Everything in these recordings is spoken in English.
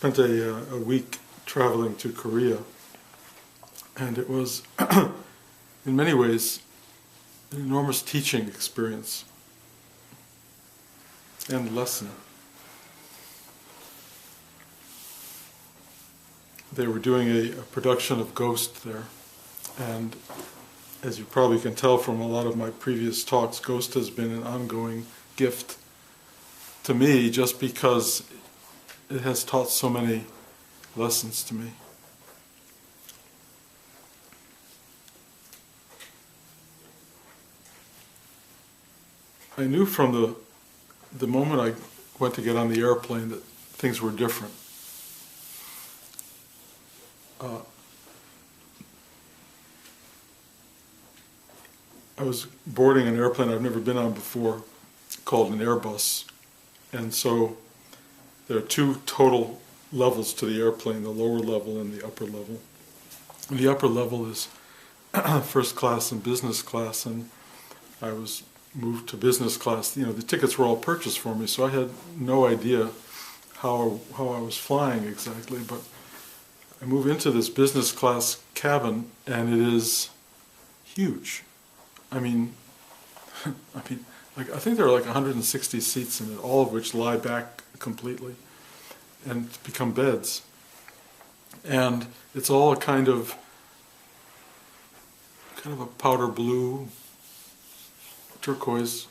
spent a week traveling to Korea, and it was, in many ways, an enormous teaching experience and lesson. They were doing a production of Ghost there, and as you probably can tell from a lot of my previous talks, Ghost has been an ongoing gift to me just because it has taught so many lessons to me. I knew from the moment I went to get on the airplane that things were different. I was boarding an airplane I've never been on before called an Airbus, and so there are two total levels to the airplane, the lower level and the upper level. And the upper level is first class and business class, and I was moved to business class. You know, the tickets were all purchased for me, so I had no idea how I was flying exactly, but I move into this business class cabin, and it is huge. I mean, like I think there are like 160 seats in it, all of which lie back completely and become beds. And it's all a kind of a powder blue, turquoise,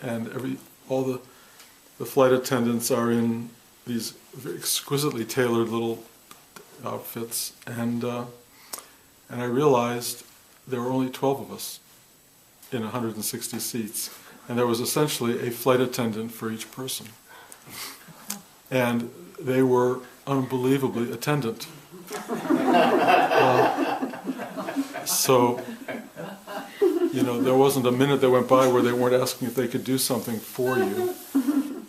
and all the flight attendants are in these exquisitely tailored little outfits, and I realized there were only 12 of us in 160 seats, and there was essentially a flight attendant for each person, and they were unbelievably attendant. So, you know, there wasn't a minute that went by where they weren't asking if they could do something for you,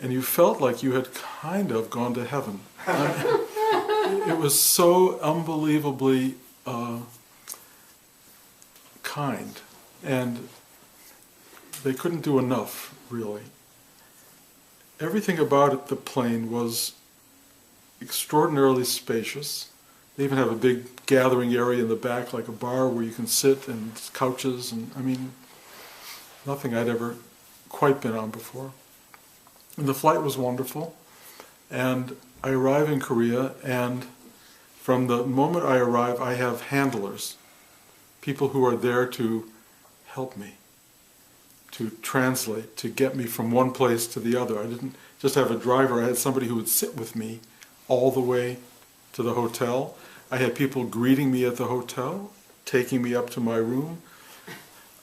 and you felt like you had kind of gone to heaven. It was so unbelievably kind, and they couldn't do enough, really. Everything about it, the plane, was extraordinarily spacious. They even have a big gathering area in the back, like a bar where you can sit, and couches, and I mean, nothing I'd ever quite been on before. And the flight was wonderful, and I arrive in Korea, and from the moment I arrive, I have handlers, people who are there to help me, to translate, to get me from one place to the other. I didn't just have a driver, I had somebody who would sit with me all the way to the hotel. I had people greeting me at the hotel, taking me up to my room.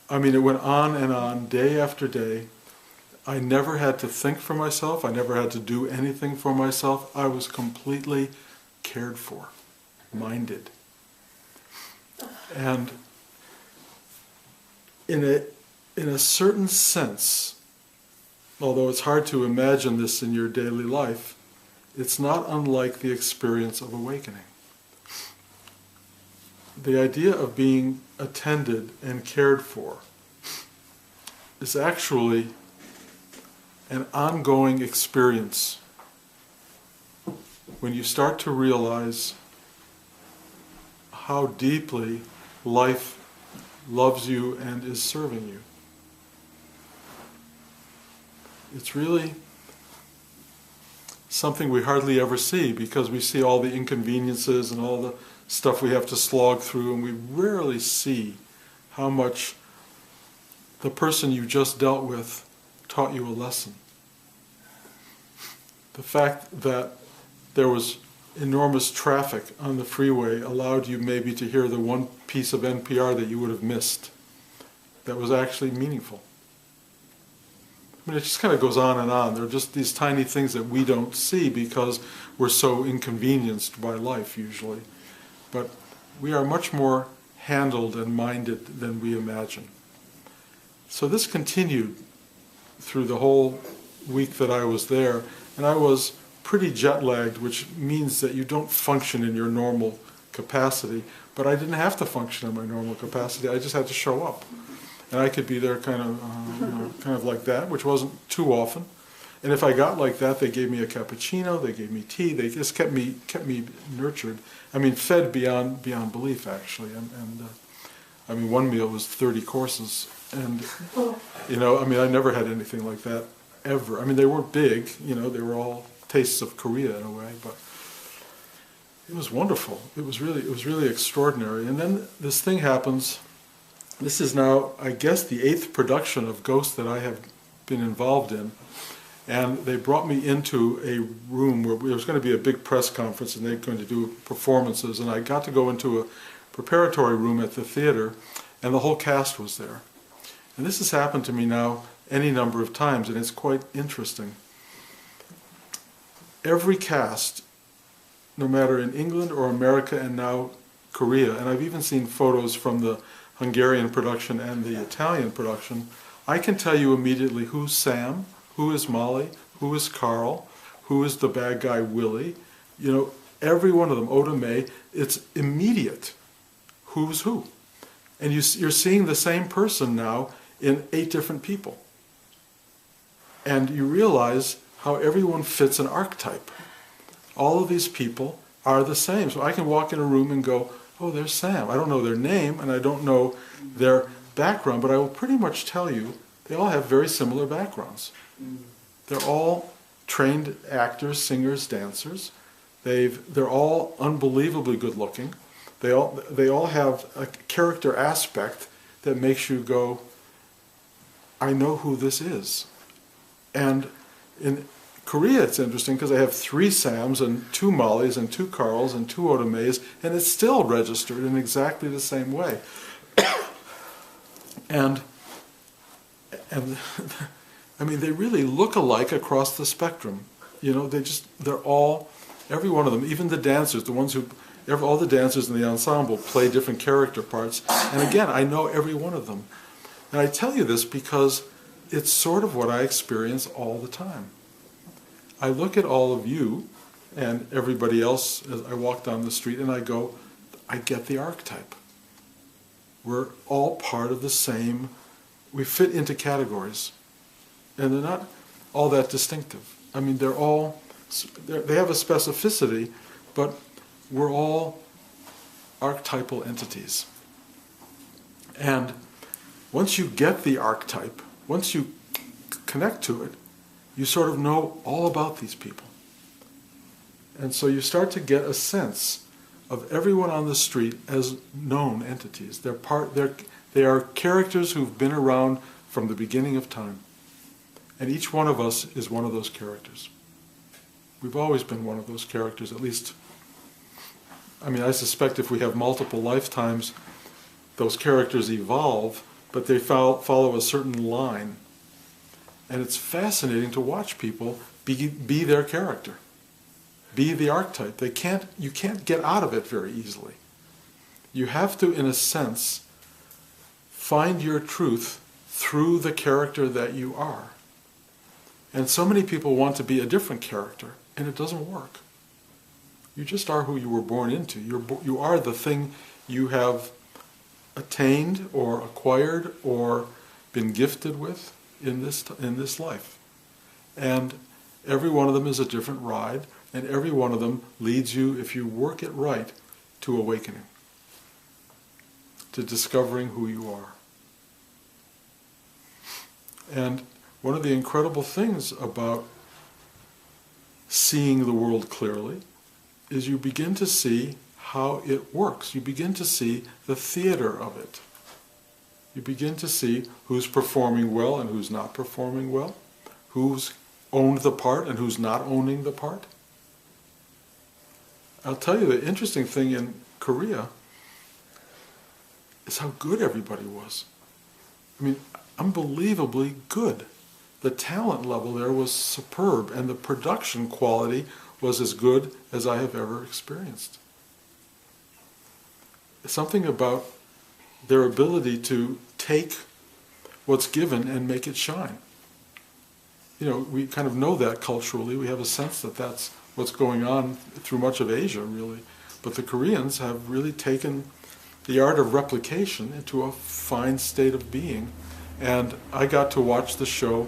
I mean, it went on and on, day after day. I never had to think for myself, I never had to do anything for myself. I was completely cared for, minded. And in a certain sense, although it's hard to imagine this in your daily life, it's not unlike the experience of awakening. The idea of being attended and cared for is actually an ongoing experience when you start to realize how deeply life loves you and is serving you. It's really something we hardly ever see, because we see all the inconveniences and all the stuff we have to slog through, and we rarely see how much the person you just dealt with taught you a lesson. The fact that there was enormous traffic on the freeway allowed you maybe to hear the one piece of NPR that you would have missed that was actually meaningful. I mean, it just kind of goes on and on. There are just these tiny things that we don't see because we're so inconvenienced by life usually. But we are much more handled and minded than we imagine. So this continued through the whole week that I was there, and I was pretty jet-lagged, which means that you don't function in your normal capacity, but I didn't have to function in my normal capacity, I just had to show up. And I could be there kind of like that, which wasn't too often, And if I got like that, they gave me a cappuccino, they gave me tea, they just kept me nurtured. I mean, fed beyond belief, actually. I mean, one meal was 30 courses, and you know, I mean, I never had anything like that ever. I mean, they weren't big, you know, they were all tastes of Korea in a way, but it was wonderful. It was really extraordinary. And then this thing happens. This is now, I guess, the 8th production of Ghost that I have been involved in. And they brought me into a room where there was going to be a big press conference and they were going to do performances. And I got to go into a preparatory room at the theater, and the whole cast was there. And this has happened to me now any number of times, and it's quite interesting. Every cast, no matter in England or America and now Korea, and I've even seen photos from the Hungarian production and the Italian production, I can tell you immediately who's Sam, who is Molly, who is Carl, who is the bad guy Willie. You know, every one of them, Oda Mae, it's immediate who's who. And you're seeing the same person now in 8 different people. And you realize how everyone fits an archetype. All of these people are the same. So I can walk in a room and go, oh, there's Sam. I don't know their name and I don't know their background, but I will pretty much tell you they all have very similar backgrounds. They're all trained actors, singers, dancers. They're all unbelievably good looking. They all have a character aspect that makes you go, I know who this is. And in Korea it's interesting because I have 3 Sams and 2 Mollys and 2 Carls and 2 Oda Mae's, and it's still registered in exactly the same way. and I mean, they really look alike across the spectrum. You know, they're all, every one of them, even the dancers, the ones who, all the dancers in the ensemble play different character parts. And again, I know every one of them. And I tell you this because it's sort of what I experience all the time. I look at all of you and everybody else as I walk down the street and I go, I get the archetype. We're all part of the same, we fit into categories. And they're not all that distinctive. I mean, they have a specificity, but we're all archetypal entities. And once you get the archetype, once you connect to it, you sort of know all about these people. And so you start to get a sense of everyone on the street as known entities. They are characters who've been around from the beginning of time. And each one of us is one of those characters. We've always been one of those characters, at least. I mean, I suspect if we have multiple lifetimes, those characters evolve, but they follow a certain line. And it's fascinating to watch people be their character, be the archetype. You can't get out of it very easily. You have to, in a sense, find your truth through the character that you are. And so many people want to be a different character, and it doesn't work. You just are who you were born into. You are the thing you have attained or acquired or been gifted with in this life. And every one of them is a different ride, and every one of them leads you, if you work it right, to awakening, to discovering who you are. And one of the incredible things about seeing the world clearly is you begin to see how it works. You begin to see the theater of it. You begin to see who's performing well and who's not performing well, who's owned the part and who's not owning the part. I'll tell you, the interesting thing in Korea is how good everybody was. I mean, unbelievably good. The talent level there was superb, and the production quality was as good as I have ever experienced. Something about their ability to take what's given and make it shine. You know, we kind of know that culturally. We have a sense that that's what's going on through much of Asia, really. But the Koreans have really taken the art of replication into a fine state of being. And I got to watch the show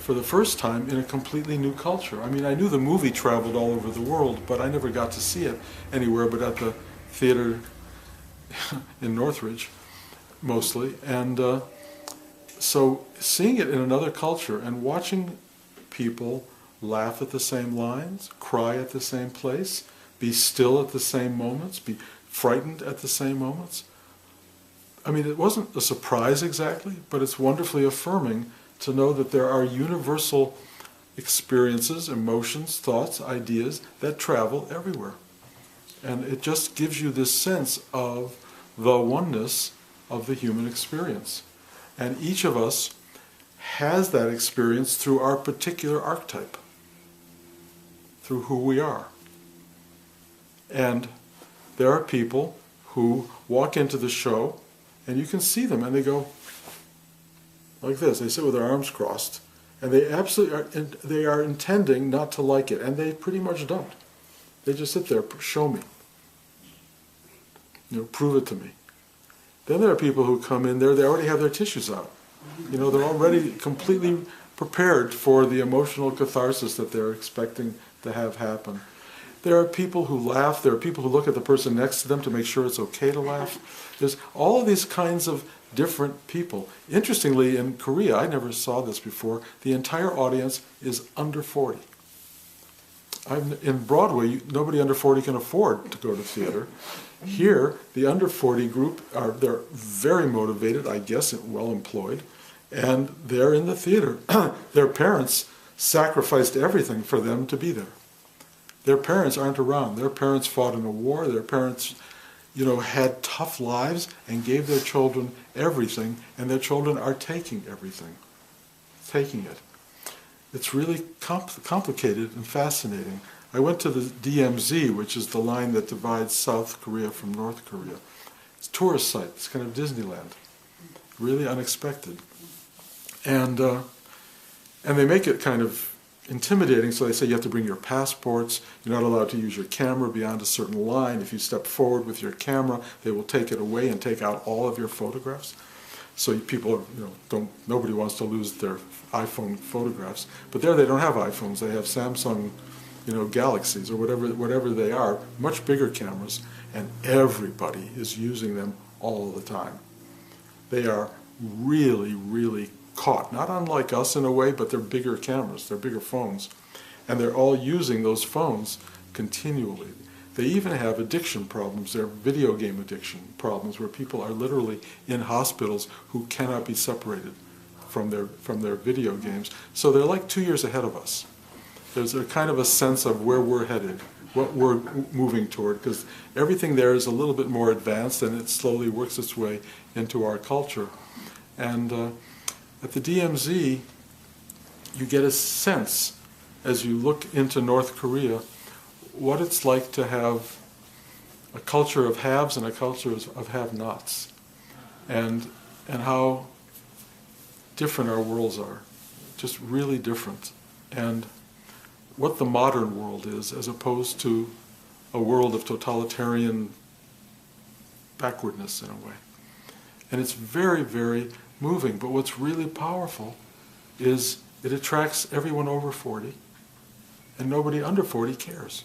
for the first time in a completely new culture. I mean, I knew the movie traveled all over the world, but I never got to see it anywhere but at the theater in Northridge, mostly. And so seeing it in another culture and watching people laugh at the same lines, cry at the same place, be still at the same moments, be frightened at the same moments. I mean, it wasn't a surprise exactly, but it's wonderfully affirming to know that there are universal experiences, emotions, thoughts, ideas that travel everywhere. And it just gives you this sense of the oneness of the human experience. And each of us has that experience through our particular archetype, through who we are. And there are people who walk into the show and you can see them and they go like this. They sit with their arms crossed and they absolutely are, they are intending not to like it, and they pretty much don't. They just sit there, show me. Prove it to me. Then there are people who come in there, they already have their tissues out. They're already completely prepared for the emotional catharsis that they're expecting to have happen. There are people who laugh, there are people who look at the person next to them to make sure it's okay to laugh. There's all of these kinds of different people. Interestingly, in Korea, I never saw this before, the entire audience is under 40. In Broadway, nobody under 40 can afford to go to theater. Here, the under 40 group, they're very motivated, I guess, well employed, and they're in the theater. Their parents sacrificed everything for them to be there. Their parents aren't around. Their parents fought in a war. Their parents, had tough lives and gave their children everything, and their children are taking everything, taking it. It's really complicated and fascinating. I went to the DMZ, which is the line that divides South Korea from North Korea. It's a tourist site. It's kind of Disneyland. Really unexpected. And they make it kind of intimidating, so they say you have to bring your passports, you're not allowed to use your camera beyond a certain line. If you step forward with your camera, they will take it away and take out all of your photographs. So people nobody wants to lose their iPhone photographs. But there they don't have iPhones, they have Samsung, Galaxies or whatever they are, much bigger cameras, and everybody is using them all the time. They are really, really caught, not unlike us in a way, but they're bigger cameras, they're bigger phones, and they're all using those phones continually. They even have addiction problems, they're video game addiction problems, where people are literally in hospitals who cannot be separated from their video games. So they're like 2 years ahead of us. There's a kind of a sense of where we're headed, what we're moving toward, because everything there is a little bit more advanced and it slowly works its way into our culture. And at the DMZ, you get a sense, as you look into North Korea, what it's like to have a culture of haves and a culture of have-nots, and how different our worlds are, just really different, and what the modern world is as opposed to a world of totalitarian backwardness in a way. And it's very, very moving, but what's really powerful is it attracts everyone over 40, and nobody under 40 cares.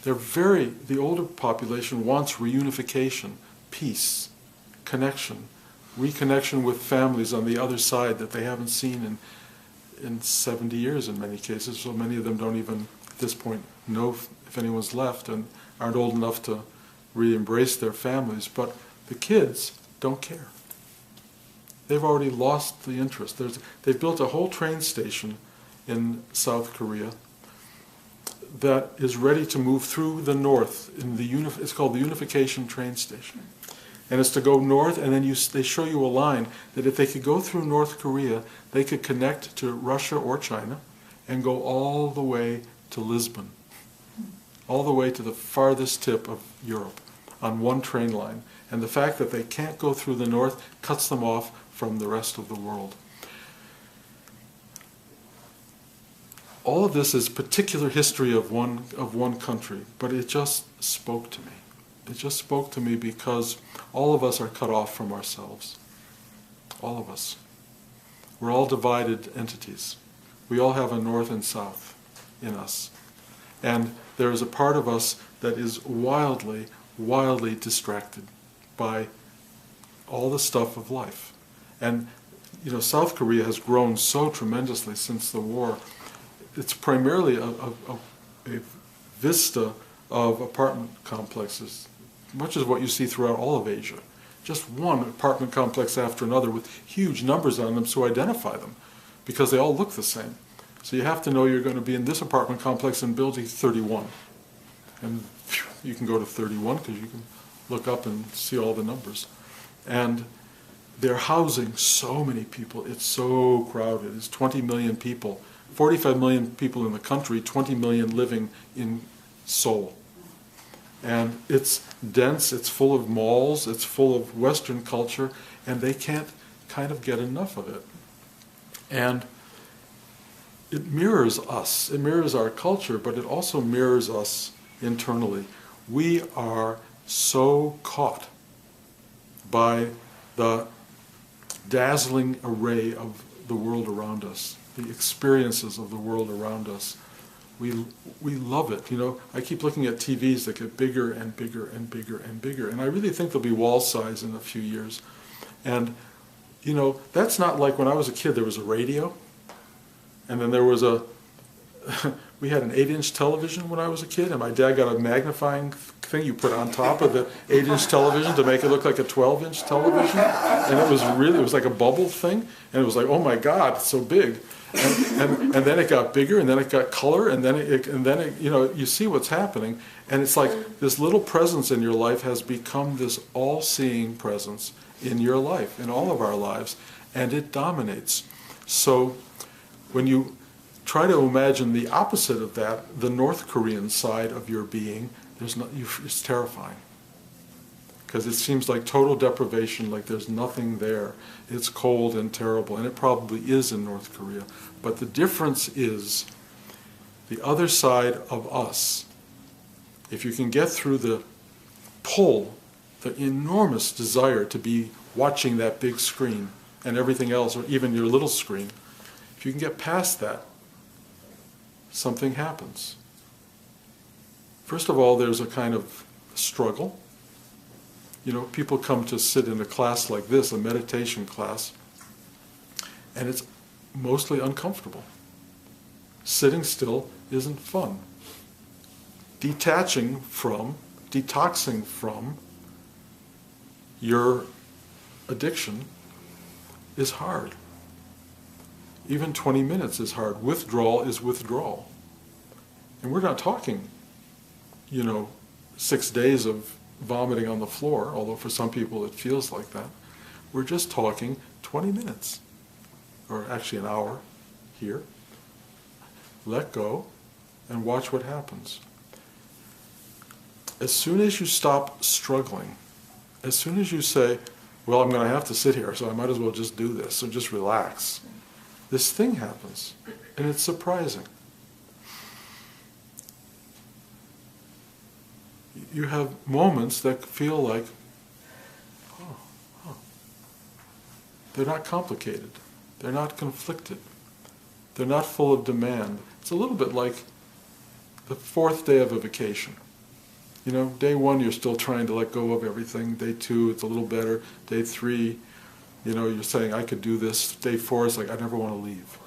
The older population wants reunification, peace, connection, reconnection with families on the other side that they haven't seen in 70 years in many cases, so many of them don't even, at this point, know if anyone's left and aren't old enough to re-embrace their families. But the kids don't care. They've already lost the interest. They've built a whole train station in South Korea that is ready to move through the north. It's called the Unification Train Station. And it's to go north, and then they show you a line that if they could go through North Korea, they could connect to Russia or China and go all the way to Lisbon, all the way to the farthest tip of Europe on one train line. And the fact that they can't go through the north cuts them off from the rest of the world. All of this is particular history of one country, but it just spoke to me. It just spoke to me because all of us are cut off from ourselves. All of us. We're all divided entities. We all have a north and south in us. And there is a part of us that is wildly, wildly distracted by all the stuff of life. And, you know, South Korea has grown so tremendously since the war. It's primarily a vista of apartment complexes, much as what you see throughout all of Asia. Just one apartment complex after another with huge numbers on them to identify them, because they all look the same. So you have to know you're going to be in this apartment complex in building 31. And you can go to 31 because you can look up and see all the numbers. And they're housing so many people. It's so crowded. It's 20 million people. 45 million people in the country, 20 million living in Seoul. And it's dense, it's full of malls, it's full of Western culture, and they can't kind of get enough of it. And it mirrors us, it mirrors our culture, but it also mirrors us internally. We are so caught by the dazzling array of the world around us, the experiences of the world around us. We love it. You know, I keep looking at TVs that get bigger and bigger and bigger and bigger, and I really think they'll be wall size in a few years. And, you know, that's not like when I was a kid, there was a radio, and then there was we had an 8-inch television when I was a kid, and my dad got a magnifying thing you put on top of the 8-inch television to make it look like a 12-inch television, and it was like a bubble thing, and it was like, oh my God, it's so big. And then it got bigger, and then it got color, and then it, you know, you see what's happening, and it's like this little presence in your life has become this all-seeing presence in your life, in all of our lives, and it dominates. So when you try to imagine the opposite of that, the North Korean side of your being, it's terrifying. Because it seems like total deprivation, like there's nothing there. It's cold and terrible, and it probably is in North Korea. But the difference is the other side of us. If you can get through the pull, the enormous desire to be watching that big screen and everything else, or even your little screen, if you can get past that, something happens. First of all, there's a kind of struggle. You know, people come to sit in a class like this, a meditation class, and it's mostly uncomfortable. Sitting still isn't fun. Detoxing from your addiction is hard. Even 20 minutes is hard. Withdrawal is withdrawal. And we're not talking, you know, 6 days of vomiting on the floor, although for some people it feels like that. We're just talking 20 minutes, or actually an hour here. Let go and watch what happens. As soon as you stop struggling, as soon as you say, well, I'm going to have to sit here, so I might as well just do this, so just relax, this thing happens, and it's surprising. You have moments that feel like, they're not complicated, they're not conflicted, they're not full of demand. It's a little bit like the 4th day of a vacation. You know, day 1 you're still trying to let go of everything, day 2 it's a little better, day 3, you know, you're saying I could do this, day 4 is like I never want to leave.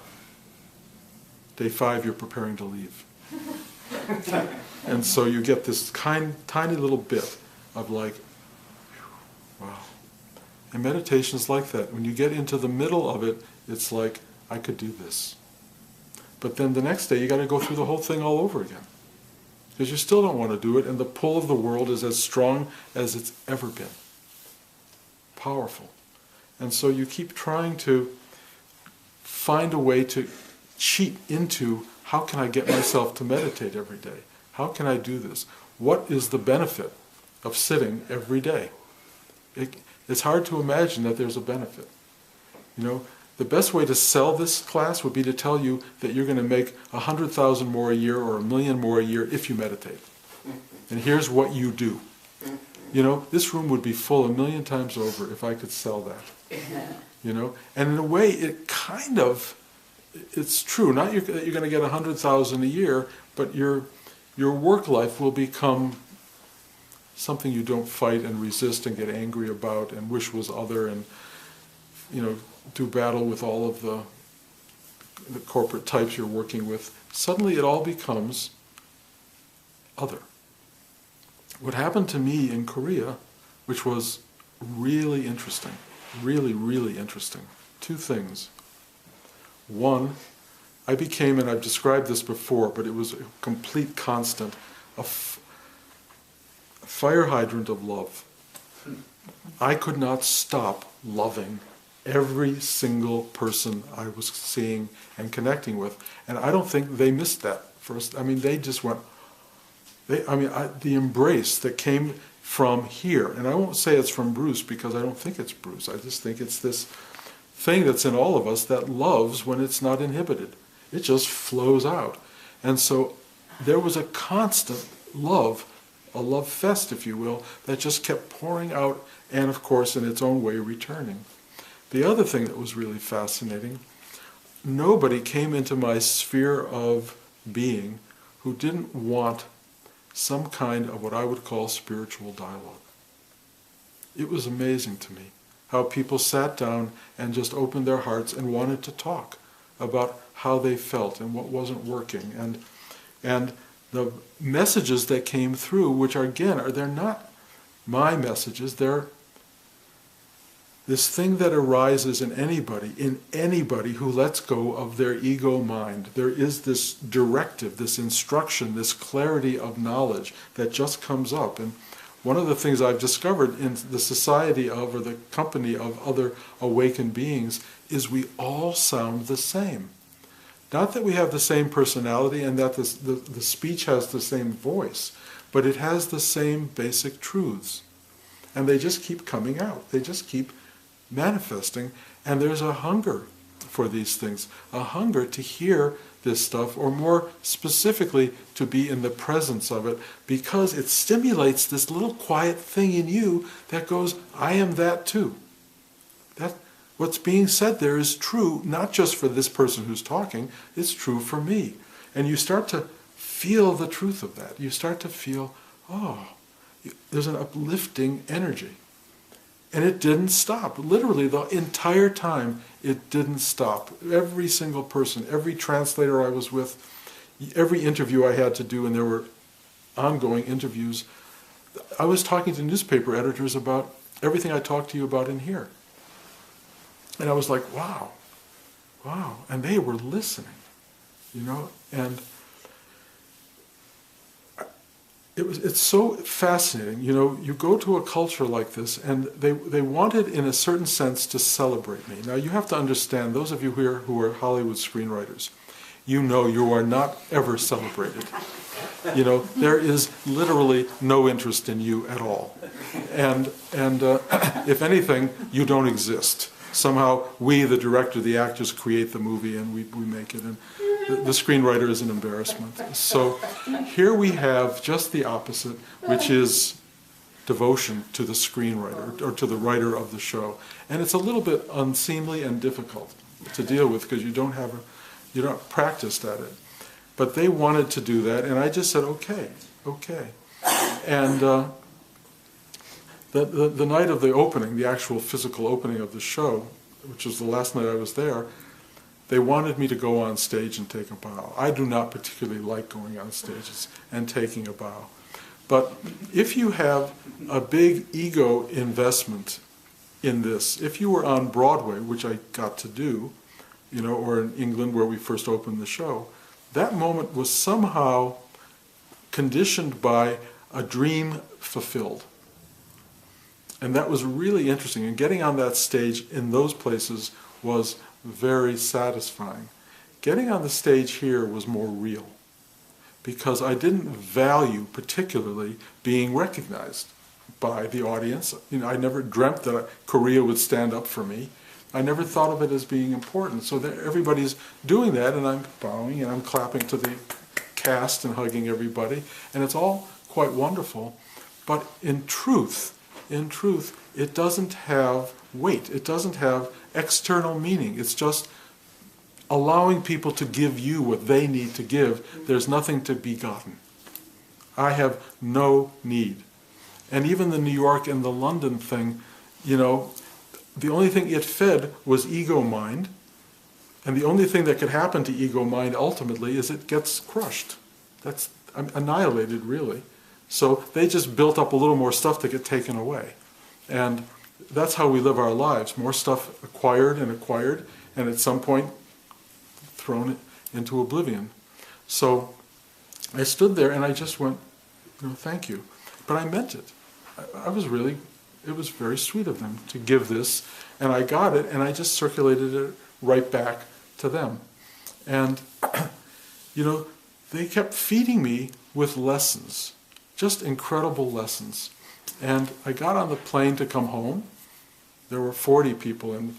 Day 5 you're preparing to leave. And so you get this tiny little bit of like, wow. And meditation's like that. When you get into the middle of it, it's like, I could do this. But then the next day you got to go through the whole thing all over again. Because you still don't want to do it, and the pull of the world is as strong as it's ever been. Powerful. And so you keep trying to find a way to cheat into, how can I get myself to meditate every day? How can I do this? What is the benefit of sitting every day? It's hard to imagine that there's a benefit. You know, the best way to sell this class would be to tell you that you're going to make 100,000 more a year or 1 million more a year if you meditate. And here's what you do. You know, this room would be full 1 million times over if I could sell that. And in a way, it's true. Not that you're going to get 100,000 a year, but your work life will become something you don't fight and resist and get angry about and wish was other, and do battle with all of the corporate types you're working with. Suddenly it all becomes other. What happened to me in Korea, which was really interesting, really, really interesting, two things. One, I became, and I've described this before, but it was a complete constant, a fire hydrant of love. I could not stop loving every single person I was seeing and connecting with. And I don't think they missed that first. They just went, the embrace that came from here, and I won't say it's from Bruce because I don't think it's Bruce. I just think it's this thing that's in all of us that loves when it's not inhibited. It just flows out. And so there was a constant love, a love fest, if you will, that just kept pouring out and, of course, in its own way, returning. The other thing that was really fascinating, nobody came into my sphere of being who didn't want some kind of what I would call spiritual dialogue. It was amazing to me how people sat down and just opened their hearts and wanted to talk about how they felt and what wasn't working. And the messages that came through, which they're not my messages, they're this thing that arises in anybody who lets go of their ego mind. There is this directive, this instruction, this clarity of knowledge that just comes up. And one of the things I've discovered in the society of, or the company of other awakened beings, is we all sound the same. Not that we have the same personality and that the speech has the same voice, but it has the same basic truths. And they just keep coming out. They just keep manifesting, and there's a hunger for these things, a hunger to hear this stuff, or more specifically, to be in the presence of it, because it stimulates this little quiet thing in you that goes, I am that too. That what's being said there is true, not just for this person who's talking, it's true for me. And you start to feel the truth of that. You start to feel, there's an uplifting energy. And it didn't stop. Literally, the entire time, it didn't stop. Every single person, every translator I was with, every interview I had to do, and there were ongoing interviews, I was talking to newspaper editors about everything I talked to you about in here. And I was like, wow. And they were listening, and it's so fascinating. You go to a culture like this, and they wanted, in a certain sense, to celebrate me. Now, you have to understand, those of you here who are Hollywood screenwriters, you are not ever celebrated. There is literally no interest in you at all. And if anything, you don't exist. Somehow, we, the director, the actors, create the movie, and we make it. And the screenwriter is an embarrassment. So here we have just the opposite, which is devotion to the screenwriter, or to the writer of the show. And it's a little bit unseemly and difficult to deal with because you're not practiced at it. But they wanted to do that, and I just said, okay. And the night of the opening, the actual physical opening of the show, which was the last night I was there, they wanted me to go on stage and take a bow. I do not particularly like going on stages and taking a bow. But if you have a big ego investment in this, if you were on Broadway, which I got to do, or in England where we first opened the show, that moment was somehow conditioned by a dream fulfilled. And that was really interesting. And getting on that stage in those places was very satisfying. Getting on the stage here was more real, because I didn't value particularly being recognized by the audience. I never dreamt that Korea would stand up for me. I never thought of it as being important. So that everybody's doing that, and I'm bowing and I'm clapping to the cast and hugging everybody, and it's all quite wonderful. But in truth, in truth, it doesn't have weight. It doesn't have external meaning. It's just allowing people to give you what they need to give. There's nothing to be gotten. I have no need. And even the New York and the London thing, you know, the only thing it fed was ego mind. And the only thing that could happen to ego mind ultimately is it gets crushed. That's annihilated, really. So they just built up a little more stuff to get taken away. And that's how we live our lives. More stuff acquired, and at some point thrown into oblivion. So I stood there and I just went, you know, thank you. But I meant it. It was very sweet of them to give this, and I got it, and I just circulated it right back to them. And, you know, they kept feeding me with lessons, just incredible lessons. And I got on the plane to come home. There were 40 people in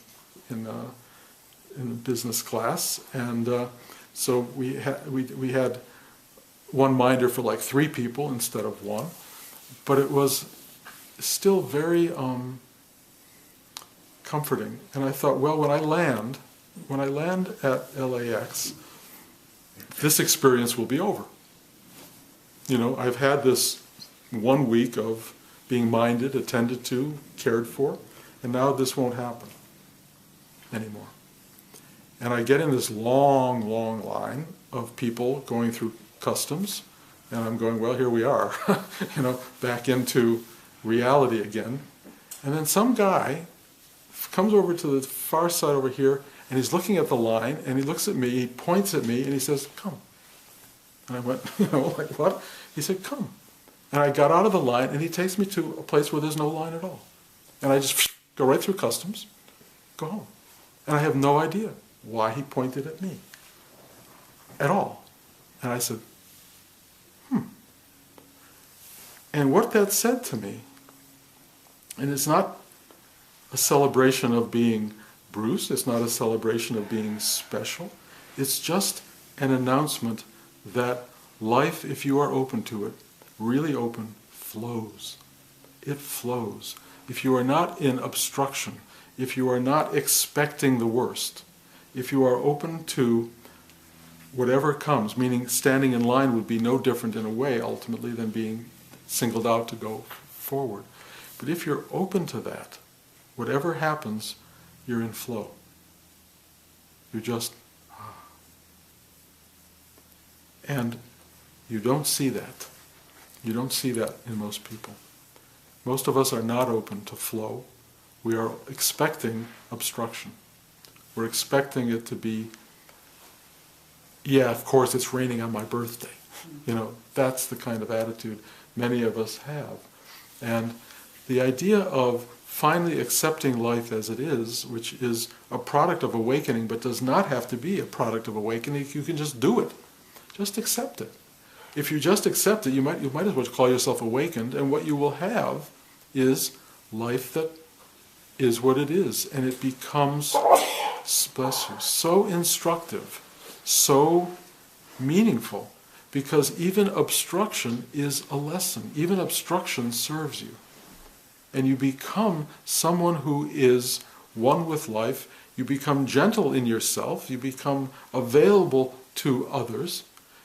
business class, and so we had one minder for like 3 people instead of 1. But it was still very comforting. And I thought, well, when I land at LAX, this experience will be over. You know, I've had this 1 week of being minded, attended to, cared for, and now this won't happen anymore. And I get in this long, long line of people going through customs, and I'm going, well, here we are, you know, back into reality again. And then some guy comes over to the far side over here, and he's looking at the line, and he looks at me, he points at me, and he says, come. And I went, you know, like, what? He said, come. And I got out of the line, and he takes me to a place where there's no line at all. And I just go right through customs, go home. And I have no idea why he pointed at me at all. And I said, And what that said to me, and it's not a celebration of being Bruce, it's not a celebration of being special, it's just an announcement that life, if you are open to it, really open, flows. It flows. If you are not in obstruction, if you are not expecting the worst, if you are open to whatever comes, meaning standing in line would be no different in a way, ultimately, than being singled out to go forward. But if you're open to that, whatever happens, you're in flow. You're just, and you don't see that. You don't see that in most people. Most of us are not open to flow. We are expecting obstruction. We're expecting it to be, yeah, of course it's raining on my birthday. You know, that's the kind of attitude many of us have. And the idea of finally accepting life as it is, which is a product of awakening, but does not have to be a product of awakening. You can just do it. Just accept it. If you just accept it, you might as well call yourself awakened, and what you will have is life that is what it is, and it becomes, bless you, so instructive, so meaningful, because even obstruction is a lesson. Even obstruction serves you. And you become someone who is one with life. You become gentle in yourself. You become available to others.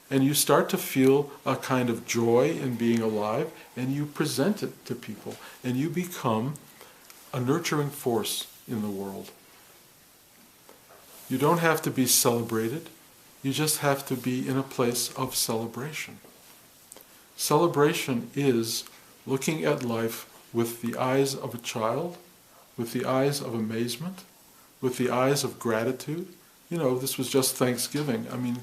And you start to feel a kind of joy in being alive. And you present it to people. And you become a nurturing force in the world. You don't have to be celebrated. You just have to be in a place of celebration. Celebration is looking at life with the eyes of a child, with the eyes of amazement, with the eyes of gratitude. You know, this was just Thanksgiving. I mean,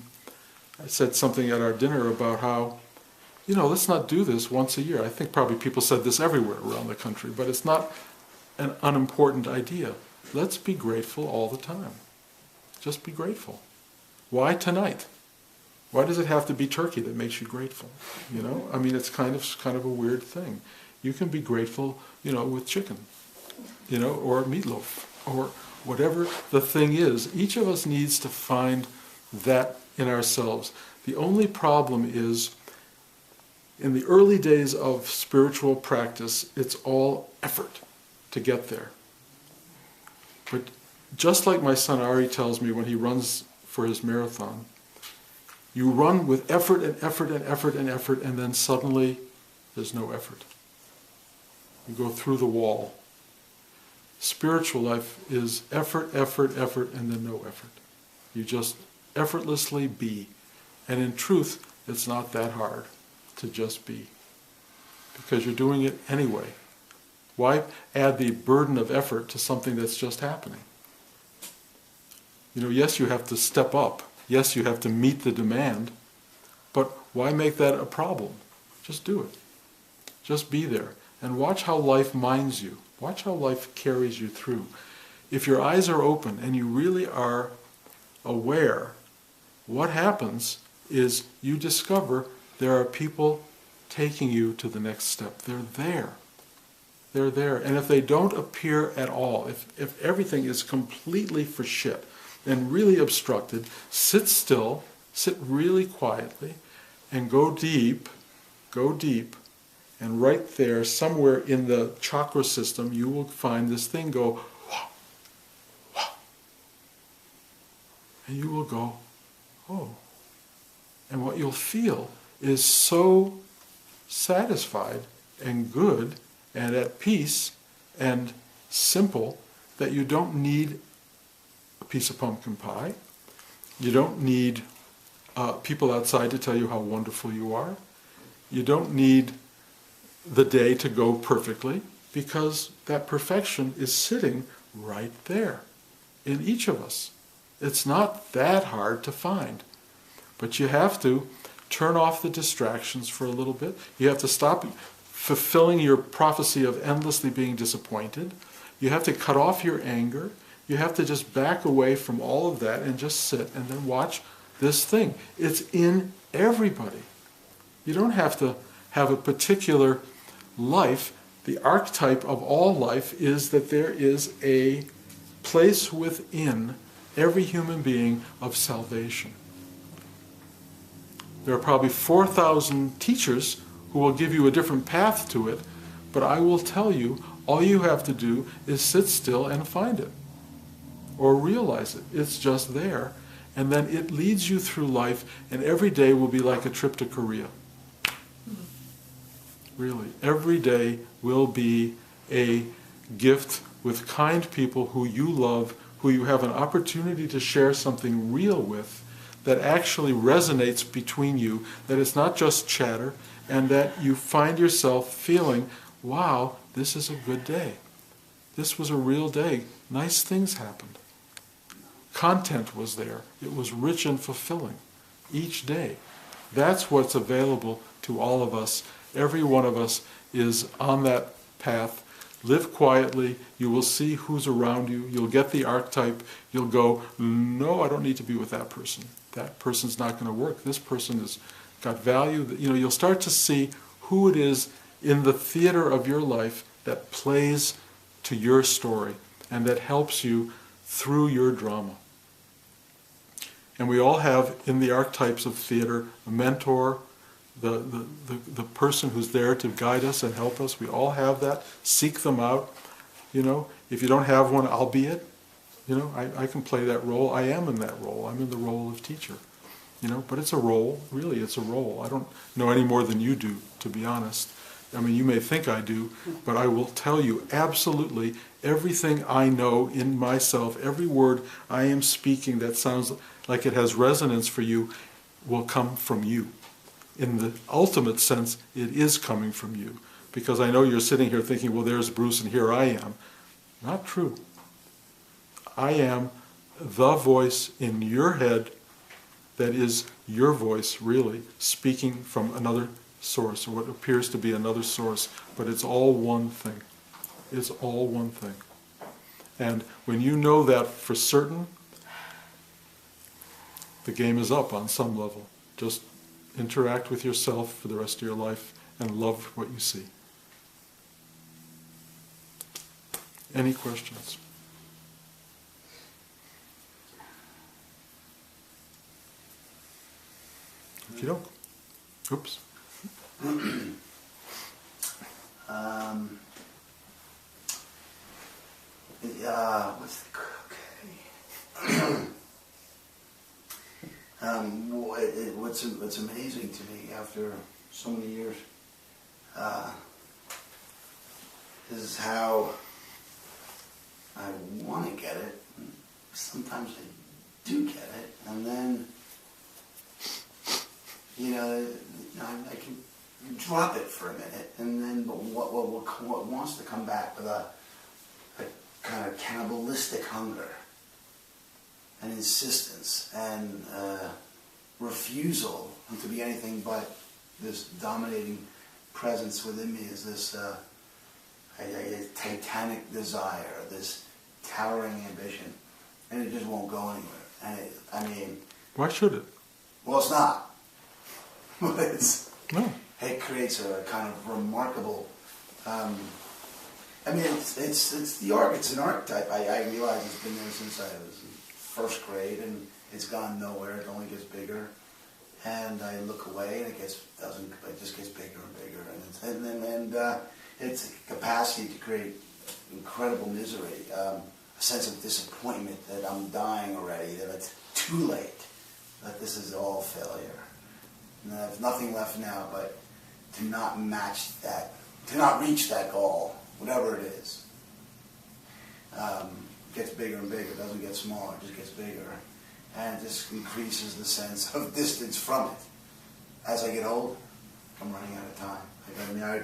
I said something at our dinner about how, you know, let's not do this once a year. I think probably people said this everywhere around the country, but it's not an unimportant idea. Let's be grateful all the time. Just be grateful. Why tonight? Why does it have to be turkey that makes you grateful? You know, I mean, it's kind of a weird thing. You can be grateful, you know, with chicken, you know, or meatloaf, or whatever the thing is. Each of us needs to find that in ourselves. The only problem is In the early days of spiritual practice, it's all effort to get there. But just like my son Ari tells me when he runs for his marathon, you run with effort and effort and effort and effort, and then suddenly there's no effort. You go through the wall. Spiritual life is effort, effort, effort, and then no effort. You just effortlessly be. And in truth, it's not that hard to just be, because you're doing it anyway. Why add the burden of effort to something that's just happening? Yes, you have to step up. Yes, you have to meet the demand. But why make that a problem? Just do it. Just be there. And watch how life minds you. Watch how life carries you through. If your eyes are open and you really are aware, what happens is you discover there are people taking you to the next step. They're there. They're there. And if they don't appear at all, if everything is completely for shit and really obstructed, sit still, sit really quietly, and go deep, and right there, somewhere in the chakra system, you will find this thing go, wah, wah. And you will go, oh. And what you'll feel is so satisfied and good and at peace and simple that you don't need a piece of pumpkin pie. You don't need people outside to tell you how wonderful you are. You don't need the day to go perfectly, because that perfection is sitting right there in each of us. It's not that hard to find. But you have to turn off the distractions for a little bit. You have to stop fulfilling your prophecy of endlessly being disappointed. You have to cut off your anger. You have to just back away from all of that and just sit and then watch this thing. It's in everybody. You don't have to have a particular life. The archetype of all life is that there is a place within every human being of salvation. There are probably 4,000 teachers who will give you a different path to it, but I will tell you, all you have to do is sit still and find it, or realize it. It's just there, and then it leads you through life, and every day will be like a trip to Korea. Really, every day will be a gift with kind people who you love, who you have an opportunity to share something real with, that actually resonates between you, that it's not just chatter, and that you find yourself feeling, wow, this is a good day. This was a real day. Nice things happened. Content was there. It was rich and fulfilling each day. That's what's available to all of us. Every one of us is on that path. Live quietly. You will see who's around you. You'll get the archetype. You'll go, no, I don't need to be with that person. That person's not going to work. This person has got value. You'll start to see who it is in the theater of your life that plays to your story and that helps you through your drama. And we all have in the archetypes of theater a mentor, the person who's there to guide us and help us. We all have that. Seek them out. If you don't have one, I'll be it. I can play that role. I am in that role. I'm in the role of teacher. But it's a role. Really, it's a role. I don't know any more than you do, to be honest. I mean, you may think I do, but I will tell you absolutely everything I know in myself, every word I am speaking that sounds like it has resonance for you will come from you. In the ultimate sense, it is coming from you. Because I know you're sitting here thinking, well, there's Bruce and here I am. Not true. I am the voice in your head that is your voice, really, speaking from another source, or what appears to be another source, but it's all one thing. It's all one thing. And when you know that for certain, the game is up on some level. Just interact with yourself for the rest of your life and love what you see. Any questions? Okey-doke. Oops. What's the okay? What's amazing to me after so many years is how I want to get it. Sometimes I do get it, and then I can drop it for a minute, and then but what wants to come back with a kind of cannibalistic hunger and insistence and refusal to be anything but this dominating presence within me is this a titanic desire, this towering ambition, and it just won't go anywhere. And why should it? Well, it's not. But No. It creates a kind of remarkable. It's the art. It's an archetype. I realize it's been there since I was in first grade, and it's gone nowhere. It only gets bigger, and I look away, and it just gets bigger and bigger, and it's a capacity to create incredible misery, a sense of disappointment that I'm dying already, that it's too late, that this is all failure, and I have nothing left now but to not match that, to not reach that goal, whatever it is. Gets bigger and bigger, doesn't get smaller, it just gets bigger, and it just increases the sense of distance from it. As I get old, I'm running out of time. I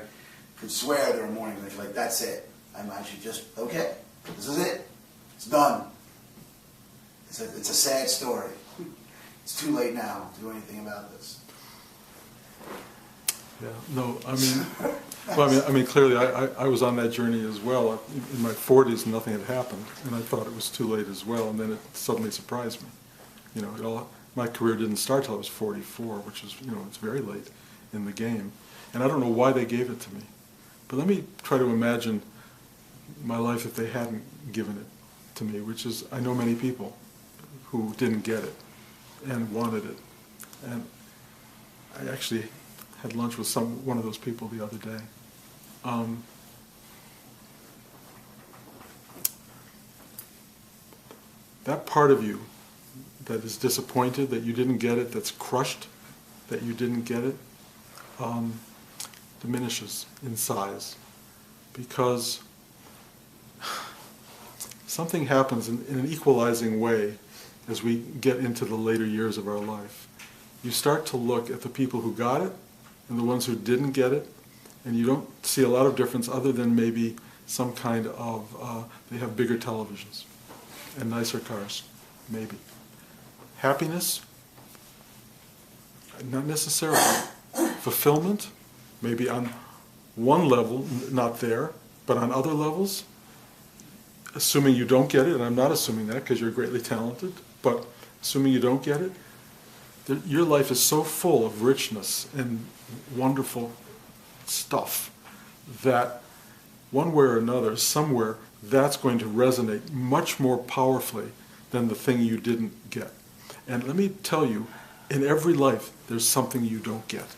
could swear there are mornings when I feel like, that's it. I should just, okay, this is it. It's done. It's a sad story. It's too late now to do anything about this. Yeah, no, clearly I was on that journey as well. In my 40s, nothing had happened, and I thought it was too late as well, and then it suddenly surprised me. My career didn't start till I was 44, which is, it's very late in the game. And I don't know why they gave it to me. But let me try to imagine my life if they hadn't given it to me, which is, I know many people who didn't get it and wanted it. And I actually had lunch with one of those people the other day. That part of you that is disappointed that you didn't get it, that's crushed that you didn't get it, diminishes in size, because something happens in an equalizing way as we get into the later years of our life. You start to look at the people who got it and the ones who didn't get it, and you don't see a lot of difference other than maybe some kind of, they have bigger televisions and nicer cars, maybe. Happiness? Not necessarily. Fulfillment? Maybe on one level, not there, but on other levels, assuming you don't get it, and I'm not assuming that because you're greatly talented, but assuming you don't get it, your life is so full of richness and wonderful stuff that one way or another, somewhere, that's going to resonate much more powerfully than the thing you didn't get. And let me tell you, in every life, there's something you don't get.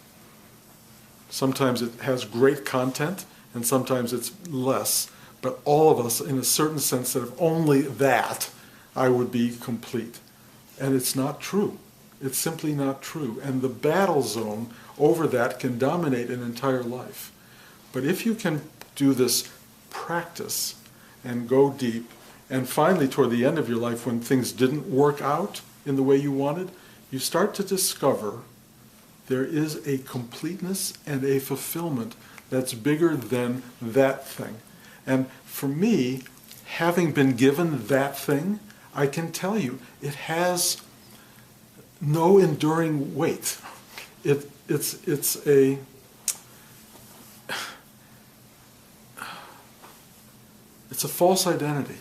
Sometimes it has great content, and sometimes it's less, but all of us, in a certain sense, that if only that, I would be complete. And it's not true. It's simply not true. And the battle zone over that can dominate an entire life. But if you can do this practice and go deep, and finally toward the end of your life when things didn't work out in the way you wanted, you start to discover there is a completeness and a fulfillment that's bigger than that thing. And for me, having been given that thing, I can tell you, it has no enduring weight. It's a false identity.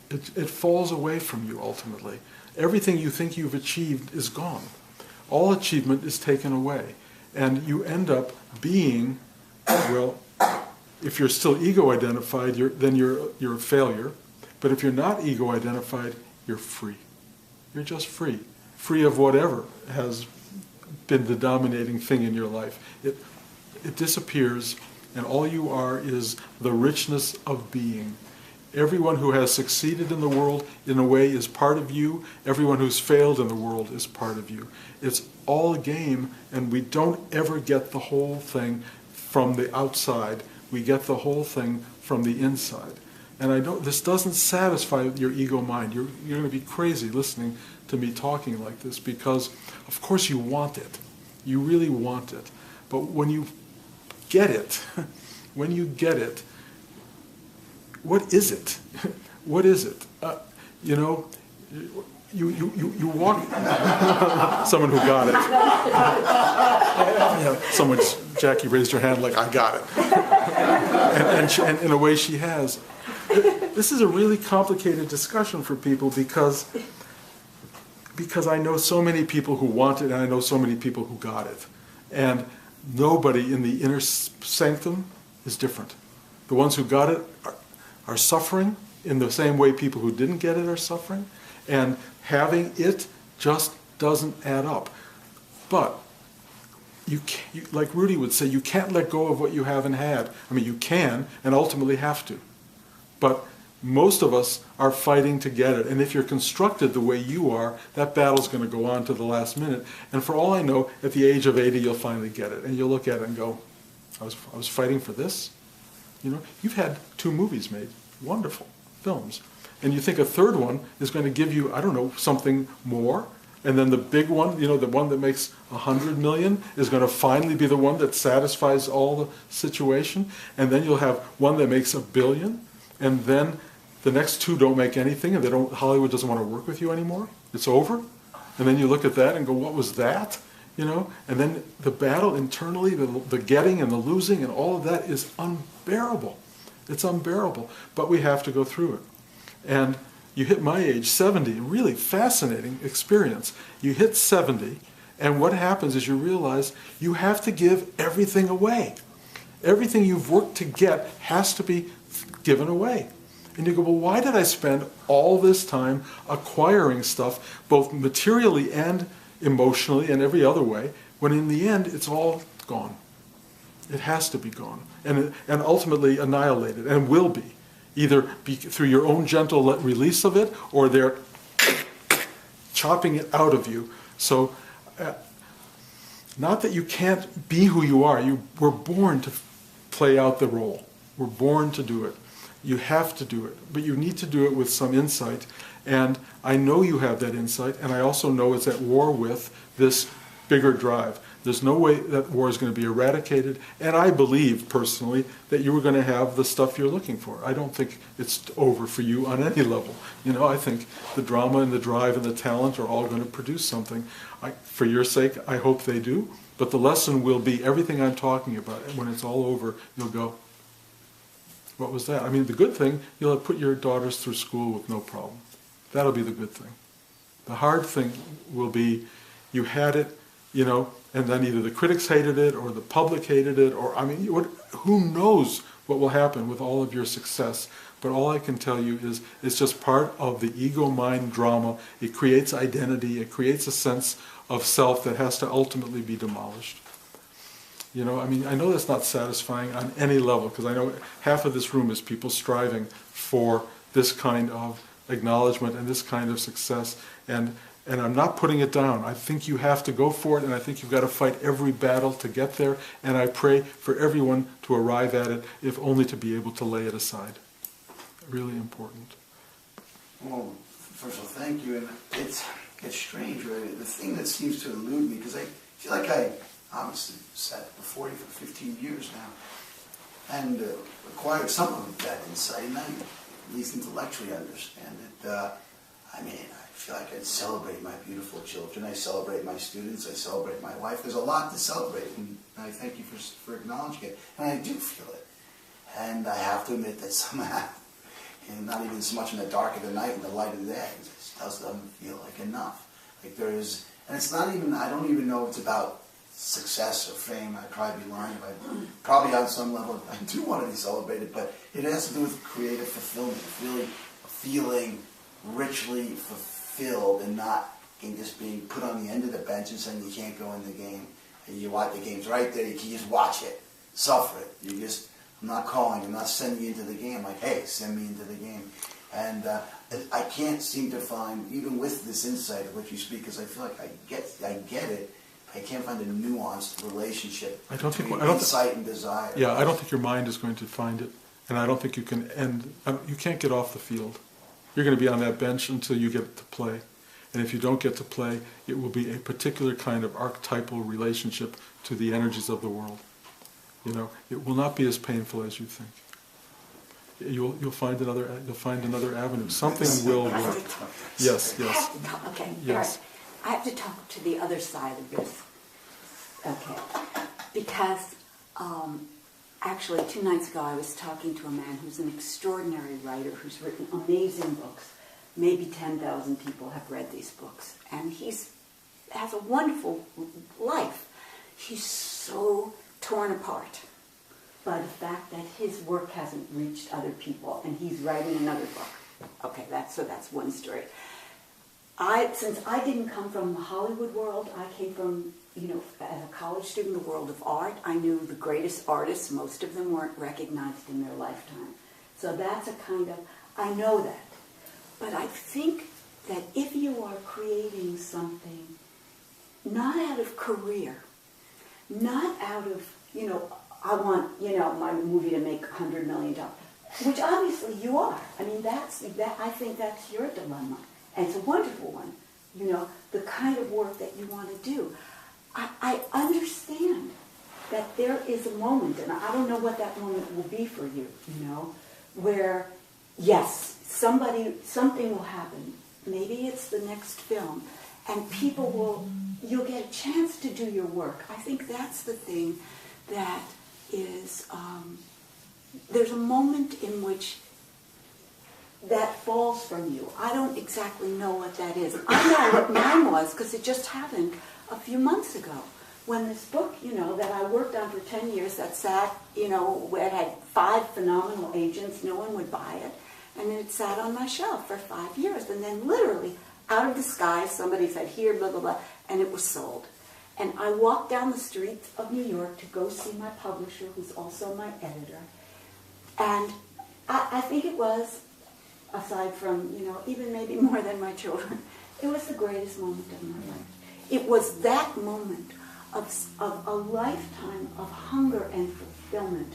It falls away from you ultimately. Everything you think you've achieved is gone. All achievement is taken away. And you end up being, well, if you're still ego-identified, then you're a failure. But if you're not ego-identified, you're free. You're just free. Free of whatever has been the dominating thing in your life. it disappears, and all you are is the richness of being. Everyone who has succeeded in the world, in a way, is part of you. Everyone who's failed in the world is part of you. It's all a game, and we don't ever get the whole thing from the outside. We get the whole thing from the inside. And I don't, this doesn't satisfy your ego mind. You're going to be crazy listening to me talking like this, because of course you want it. You really want it. But when you get it, when you get it, what is it? What is it? You know, you walk. Someone who got it. Yeah, Jackie raised her hand like, I got it. And in a way she has. This is a really complicated discussion for people because I know so many people who want it, and I know so many people who got it. And nobody in the inner sanctum is different. The ones who got it are suffering in the same way people who didn't get it are suffering, and having it just doesn't add up. But you, like Rudy would say, you can't let go of what you haven't had. I mean, you can, and ultimately have to. But most of us are fighting to get it, and if you're constructed the way you are, that battle's going to go on to the last minute. And for all I know, at the age of 80, you'll finally get it, and you'll look at it and go, I was fighting for this? You know, you've had 2 movies made, wonderful films, and you think a third one is going to give you, I don't know, something more, and then the big one, you know, the one that makes 100 million is going to finally be the one that satisfies all the situation, and then you'll have one that makes $1 billion, and then the next 2 don't make anything, and Hollywood doesn't want to work with you anymore. It's over, and then you look at that and go, what was that? You know, and then the battle internally, the getting and the losing and all of that is unbearable. It's unbearable, but we have to go through it. And you hit my age, 70, really fascinating experience. You hit 70, and what happens is you realize you have to give everything away. Everything you've worked to get has to be given away. And you go, well, why did I spend all this time acquiring stuff, both materially and emotionally and every other way, when in the end it's all gone? It has to be gone, and ultimately annihilated, and will be, either through your own gentle release of it, or they're chopping it out of you. So, not that you can't be who you are. You were born to play out the role. We're born to do it. You have to do it, but you need to do it with some insight. And I know you have that insight, and I also know it's at war with this bigger drive. There's no way that war is going to be eradicated, and I believe, personally, that you are going to have the stuff you're looking for. I don't think it's over for you on any level. You know, I think the drama and the drive and the talent are all going to produce something. For your sake, I hope they do, but the lesson will be everything I'm talking about. And when it's all over, you'll go, what was that? I mean, the good thing, you'll have put your daughters through school with no problem. That'll be the good thing. The hard thing will be you had it, you know, and then either the critics hated it or the public hated it, or, I mean, who knows what will happen with all of your success. But all I can tell you is it's just part of the ego-mind drama. It creates identity. It creates a sense of self that has to ultimately be demolished. You know, I mean, I know that's not satisfying on any level, because I know half of this room is people striving for this kind of acknowledgement and this kind of success, and I'm not putting it down. I think you have to go for it, and I think you've got to fight every battle to get there, and I pray for everyone to arrive at it, if only to be able to lay it aside. Really important. Well, first of all, thank you, and it's strange, right? The thing that seems to elude me, because I feel like I obviously sat before you for 15 years now, and acquired some of that insight, and I at least intellectually understand it. I mean, I feel like I celebrate my beautiful children, I celebrate my students, I celebrate my wife. There's a lot to celebrate, and I thank you for acknowledging it. And I do feel it. And I have to admit that somehow, and not even so much in the dark of the night and the light of the day, it just doesn't feel like enough. Like there is, and it's not even, I don't even know if it's about success or fame. I'd probably be lying, but probably on some level I do want to be celebrated, but it has to do with creative fulfillment, really feeling richly fulfilled and not in just being put on the end of the bench and saying you can't go in the game. And you watch the game's right there, you can just watch it. suffer it. I'm not calling, I'm not sending you into the game, like, hey, send me into the game. And I can't seem to find, even with this insight of what you speak, because I feel like I get it, I can't find a nuanced relationship between insight and desire. Yeah, I don't think your mind is going to find it, and I don't think you can you can't get off the field. You're going to be on that bench until you get to play. And if you don't get to play, it will be a particular kind of archetypal relationship to the energies of the world. You know, it will not be as painful as you think. You'll find another avenue. Something will work. Yes, yes. Okay, Yes. all right. I have to talk to the other side of this. Okay. Because actually 2 nights ago I was talking to a man who's an extraordinary writer who's written amazing books. Maybe 10,000 people have read these books. And has a wonderful life. He's so torn apart by the fact that his work hasn't reached other people, and he's writing another book. Okay, that's one story. Since I didn't come from the Hollywood world, I came from, as a college student, the world of art. I knew the greatest artists. Most of them weren't recognized in their lifetime. So that's I know that. But I think that if you are creating something not out of career, not out of, I want, my movie to make $100 million, which obviously you are. I mean, I think that's your dilemma. And it's a wonderful one, the kind of work that you want to do. I understand that there is a moment, and I don't know what that moment will be for you, where, yes, something will happen. Maybe it's the next film, and you'll get a chance to do your work. I think that's the thing that is, there's a moment in which that falls from you. I don't exactly know what that is. I know what mine was because it just happened a few months ago when this book, that I worked on for 10 years that sat, it had 5 phenomenal agents, no one would buy it, and then it sat on my shelf for 5 years, and then literally out of the sky somebody said, here, blah, blah, blah, and it was sold. And I walked down the streets of New York to go see my publisher, who's also my editor, and I think it was, aside from, even maybe more than my children, it was the greatest moment of my life. It was that moment of a lifetime of hunger and fulfillment,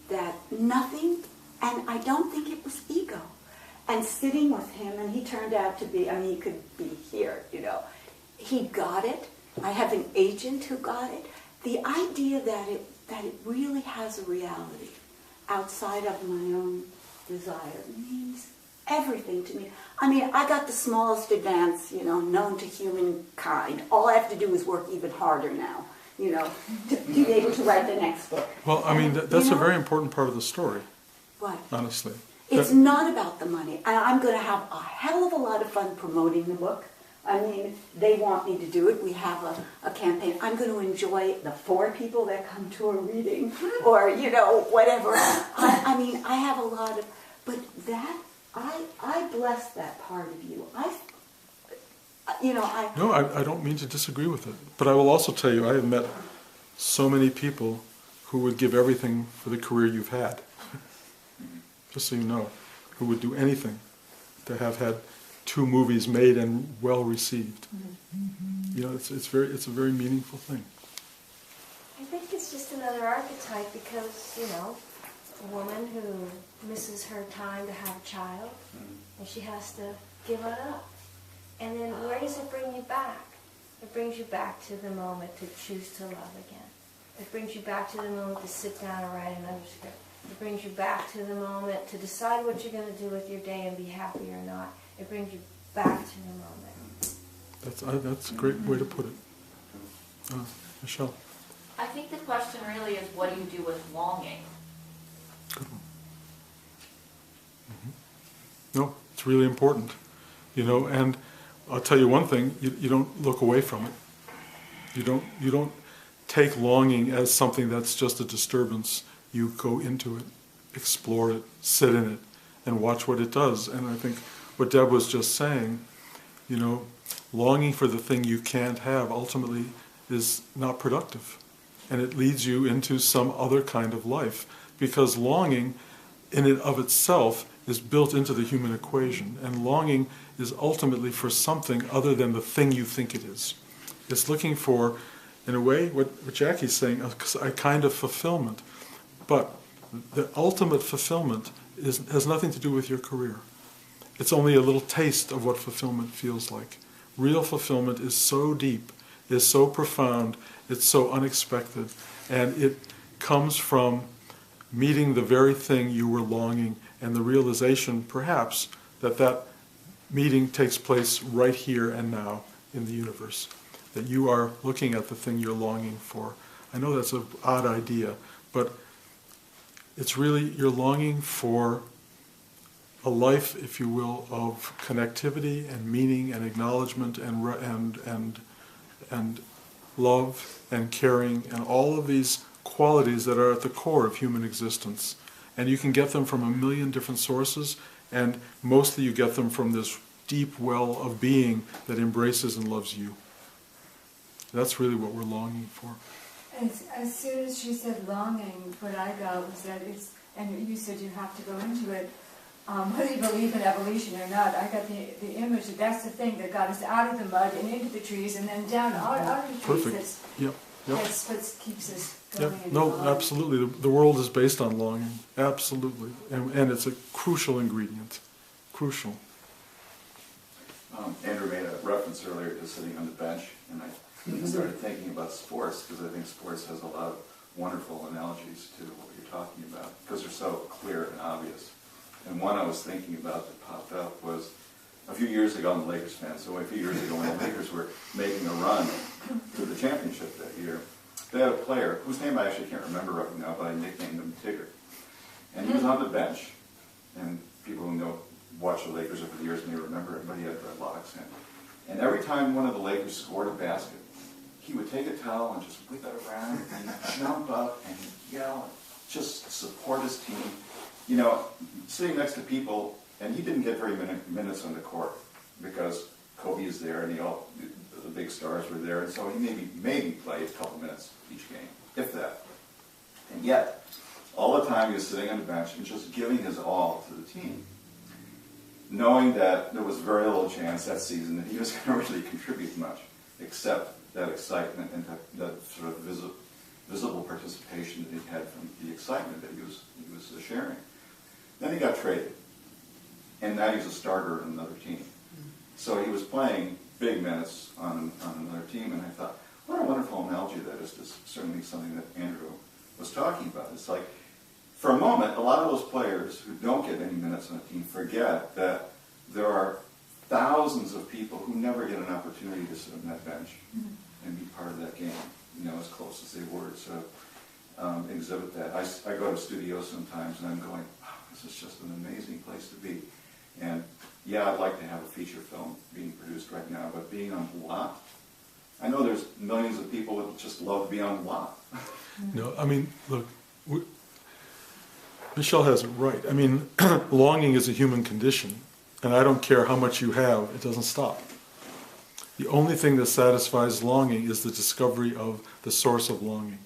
that nothing, and I don't think it was ego. And sitting with him, and he turned out to be, he could be here, He got it. I have an agent who got it. The idea that it really has a reality outside of my own desire means everything to me. I got the smallest advance, known to humankind. All I have to do is work even harder now, to be able to write the next book. Well, that's a very important part of the story. What? Honestly. It's not about the money. I'm going to have a hell of a lot of fun promoting the book. They want me to do it. We have a campaign. I'm going to enjoy the 4 people that come to a reading or, whatever. I have a lot of, but that, I bless that part of you. No, I don't mean to disagree with it. But I will also tell you, I have met so many people who would give everything for the career you've had. Just so you know, who would do anything to have had 2 movies made and well received. It's a very meaningful thing. I think it's just another archetype because, a woman who misses her time to have a child and she has to give it up. And then where does it bring you back? It brings you back to the moment to choose to love again. It brings you back to the moment to sit down and write another script. It brings you back to the moment to decide what you're going to do with your day and be happy or not. It brings you back to the moment. That's a great way to put it. Michelle. I think the question really is, what do you do with longing? Good one. No, it's really important. And I'll tell you one thing, you don't look away from it. You don't take longing as something that's just a disturbance. You go into it, explore it, sit in it, and watch what it does. And I think what Deb was just saying, longing for the thing you can't have ultimately is not productive. and it leads you into some other kind of life, because longing in and of itself is built into the human equation, and longing is ultimately for something other than the thing you think it is. It's looking for, in a way, what Jackie's saying, a kind of fulfillment. But the ultimate fulfillment has nothing to do with your career. It's only a little taste of what fulfillment feels like. Real fulfillment is so deep, is so profound, it's so unexpected, and it comes from meeting the very thing you were longing, and the realization, perhaps, that that meeting takes place right here and now in the universe, that you are looking at the thing you're longing for. I know that's an odd idea, but it's really, you're longing for a life, if you will, of connectivity and meaning and acknowledgement and love and caring and all of these qualities that are at the core of human existence. And you can get them from a million different sources, and mostly you get them from this deep well of being that embraces and loves you. That's really what we're longing for. As soon as she said longing, what I got was that it's, and you said you have to go into it, whether you believe in evolution or not, I got the image that that's the thing that got us out of the mud and into the trees and then down out of the trees. Perfect. Yep. That's what keeps us going. Yep. and No, going. absolutely. The world is based on longing. Absolutely. And it's a crucial ingredient. Crucial. Andrew made a reference earlier to sitting on the bench, and I started thinking about sports, because I think sports has a lot of wonderful analogies to what you're talking about, because they're so clear and obvious. And one I was thinking about that popped up was a few years ago, I'm a Lakers fan, so a few years ago when the Lakers were making a run to the championship that year, they had a player whose name I actually can't remember right now, but I nicknamed him Tigger. And he was on the bench, and people who watch the Lakers over the years may remember him, but he had dreadlocks. And every time one of the Lakers scored a basket, he would take a towel and just whip it around and jump up and yell, just support his team. You know, sitting next to people, and he didn't get very many minutes on the court because Kobe is there and the big stars were there, and so he maybe played a couple minutes each game, if that. And yet, all the time he was sitting on the bench and just giving his all to the team, knowing that there was very little chance that season that he was going to really contribute much, except that excitement and that sort of visible participation that he had from the excitement that he was sharing. Then he got traded, and now he's a starter on another team. So he was playing big minutes on another team, and I thought, what a wonderful analogy that is to certainly something that Andrew was talking about. It's like, for a moment, a lot of those players who don't get any minutes on a team forget that there are thousands of people who never get an opportunity to sit on that bench and be part of that game, as close as they were to exhibit that. I go to studios sometimes and I'm going, wow, this is just an amazing place to be. And yeah, I'd like to have a feature film being produced right now, but being on the lot, I know there's millions of people that just love to be on the lot. No, I mean, look, Michelle has it right. I mean, longing is a human condition, and I don't care how much you have, it doesn't stop. The only thing that satisfies longing is the discovery of the source of longing.